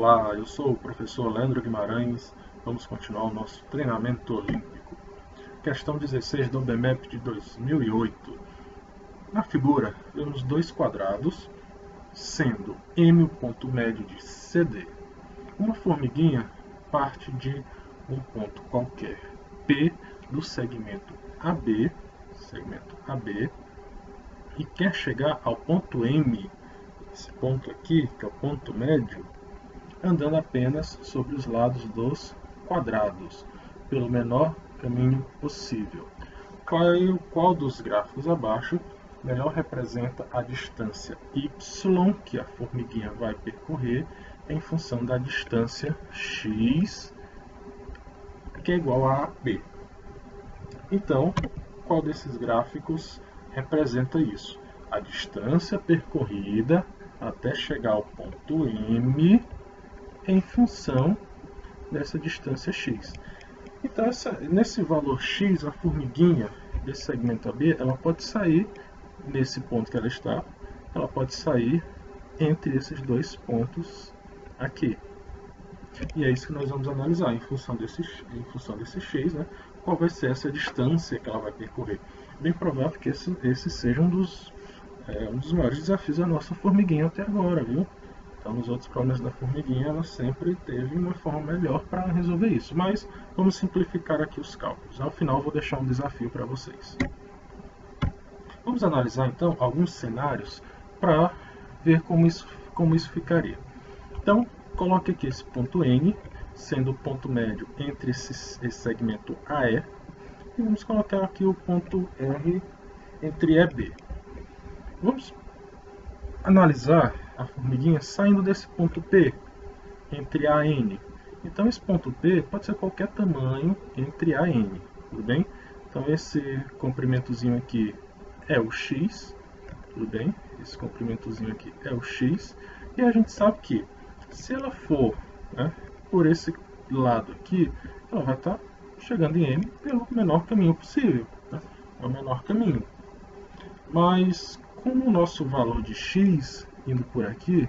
Olá, eu sou o professor Leandro Guimarães. Vamos continuar o nosso treinamento olímpico. Questão 16 do BMEP de 2008. Na figura, vemos dois quadrados, sendo M o ponto médio de CD. Uma formiguinha parte de um ponto qualquer, P, do segmento AB, e quer chegar ao ponto M, esse ponto aqui, que é o ponto médio, andando apenas sobre os lados dos quadrados, pelo menor caminho possível. Qual dos gráficos abaixo melhor representa a distância y que a formiguinha vai percorrer em função da distância x, que é igual a b? Então, qual desses gráficos representa isso? A distância percorrida até chegar ao ponto M em função dessa distância x. Então, nesse valor x, a formiguinha desse segmento AB, ela pode sair nesse ponto que ela está, ela pode sair entre esses dois pontos aqui. E é isso que nós vamos analisar, em função desse x, né, qual vai ser essa distância que ela vai percorrer. Bem provável que esse seja um dos maiores desafios da nossa formiguinha até agora, viu? Então, nos outros problemas da formiguinha, ela sempre teve uma forma melhor para resolver isso. Mas vamos simplificar aqui os cálculos. Ao final, eu vou deixar um desafio para vocês. Vamos analisar, então, alguns cenários para ver como isso ficaria. Então, coloque aqui esse ponto N, sendo o ponto médio entre esse segmento AE. E vamos colocar aqui o ponto R entre EB. Vamos analisar a formiguinha saindo desse ponto P entre A e N. Então esse ponto P pode ser qualquer tamanho entre A e N, tudo bem? Então esse comprimentozinho aqui é o X, tudo bem? Esse comprimentozinho aqui é o X. E a gente sabe que se ela for, né, por esse lado aqui, ela vai estar chegando em M pelo menor caminho possível, né? O menor caminho. Mas como o nosso valor de X indo por aqui,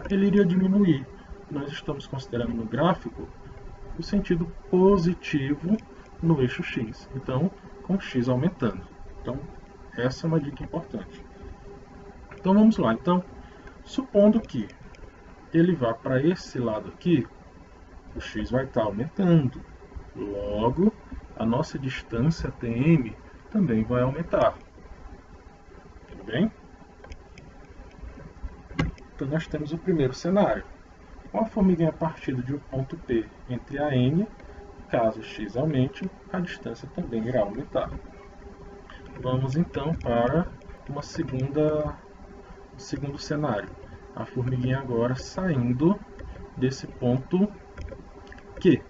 ele iria diminuir. Nós estamos considerando no gráfico o sentido positivo no eixo X. Então, com X aumentando. Então, essa é uma dica importante. Então, vamos lá. Então, supondo que ele vá para esse lado aqui, o X vai estar aumentando. Logo, a nossa distância até M também vai aumentar. Tudo bem? Então, nós temos o primeiro cenário. Com a formiguinha partida de um ponto P entre A e N, caso x aumente, a distância também irá aumentar. Vamos então para um segundo cenário. A formiguinha agora saindo desse ponto Q.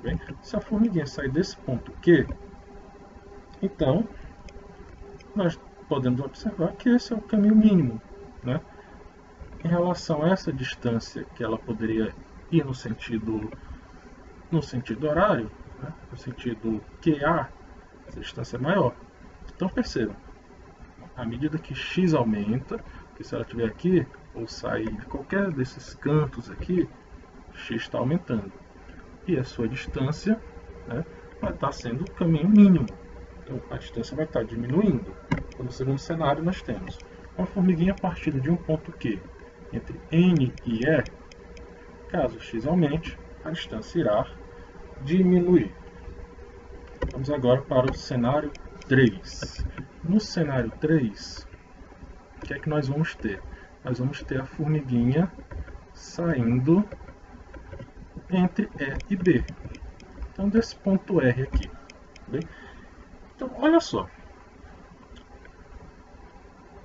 Bem, se a formiguinha sair desse ponto Q, então nós podemos observar que esse é o caminho mínimo, né? Em relação a essa distância que ela poderia ir no sentido horário, né, no sentido QA, essa distância é maior. Então percebam, à medida que x aumenta, porque se ela estiver aqui, ou sair de qualquer desses cantos aqui, x está aumentando. E a sua distância, né, vai estar sendo o caminho mínimo. Então a distância vai estar diminuindo. Então, no segundo cenário nós temos uma formiguinha partida de um ponto Q entre N e E, caso x aumente, a distância irá diminuir. Vamos agora para o cenário 3. No cenário 3, o que é que nós vamos ter? Nós vamos ter a formiguinha saindo entre E e B. Então, desse ponto R aqui. Bem? Então, olha só.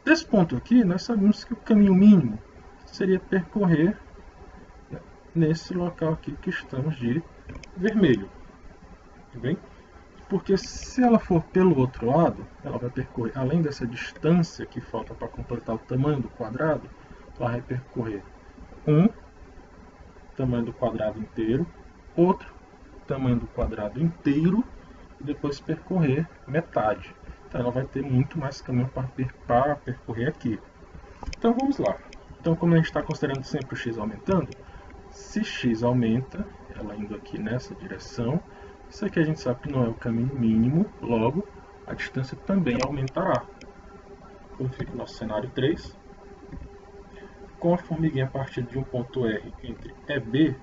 Desse ponto aqui, nós sabemos que o caminho mínimo seria percorrer nesse local aqui que estamos de vermelho. Tudo bem? Porque se ela for pelo outro lado, ela vai percorrer, além dessa distância que falta para completar o tamanho do quadrado, ela vai percorrer tamanho do quadrado inteiro, outro tamanho do quadrado inteiro, e depois percorrer metade. Então ela vai ter muito mais caminho para percorrer aqui. Então vamos lá. Então, como a gente está considerando sempre o x aumentando, Se x aumenta, ela indo aqui nessa direção, isso aqui a gente sabe que não é o caminho mínimo, logo a distância também aumentará. Como fica o nosso cenário 3? Com a formiguinha partindo de um ponto R entre E e B,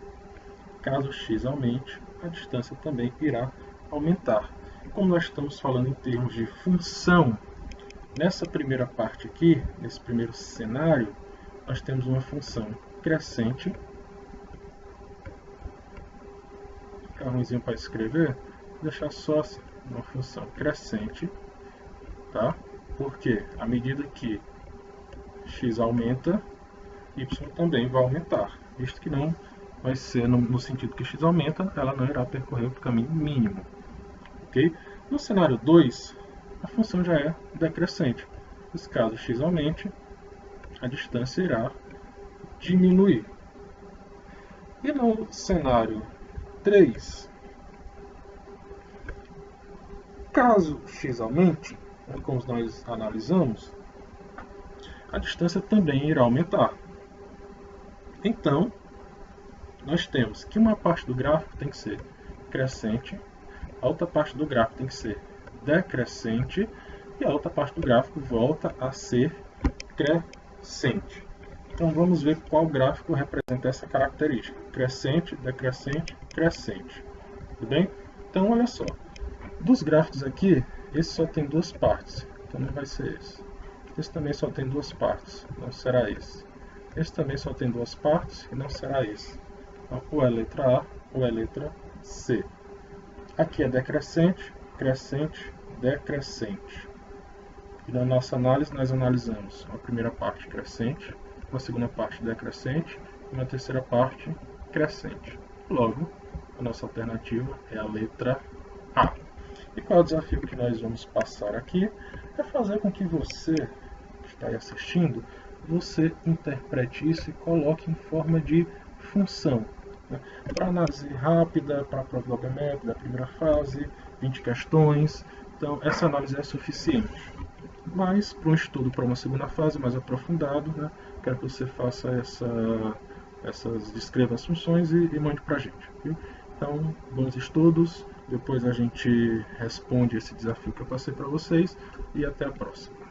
caso x aumente, a distância também irá aumentar. Como nós estamos falando em termos de função, nessa primeira parte aqui, nesse primeiro cenário, nós temos uma função crescente. Fica ruimzinho para escrever, vou deixar só assim, uma função crescente, tá? Porque à medida que x aumenta, y também vai aumentar, visto que não vai ser no sentido que x aumenta, ela não irá percorrer o caminho mínimo. Okay? No cenário 2, a função já é decrescente. Nesse caso, x aumente, a distância irá diminuir. E no cenário 3, caso x aumente, como nós analisamos, a distância também irá aumentar. Então, nós temos que uma parte do gráfico tem que ser crescente, a outra parte do gráfico tem que ser decrescente e a outra parte do gráfico volta a ser crescente. Então vamos ver qual gráfico representa essa característica: crescente, decrescente, crescente. Tudo bem? Então olha só, dos gráficos aqui, esse só tem duas partes, então não vai ser esse. Esse também só tem duas partes, não será esse. Esse também só tem duas partes e não será esse. Então, ou é letra A ou é letra C. Aqui é decrescente, crescente, decrescente. E na nossa análise nós analisamos a primeira parte crescente, uma segunda parte decrescente e uma terceira parte crescente. Logo, a nossa alternativa é a letra A. E qual é o desafio que nós vamos passar aqui? É fazer com que você, que está aí assistindo, você interprete isso e coloque em forma de função. Para análise rápida, para a prova do ABMEP, da primeira fase, 20 questões. Então, essa análise é suficiente. Mas, para um estudo para uma segunda fase mais aprofundado, quero que você faça descreva as funções e mande para a gente. Viu? Então, bons estudos. Depois a gente responde esse desafio que eu passei para vocês. E até a próxima.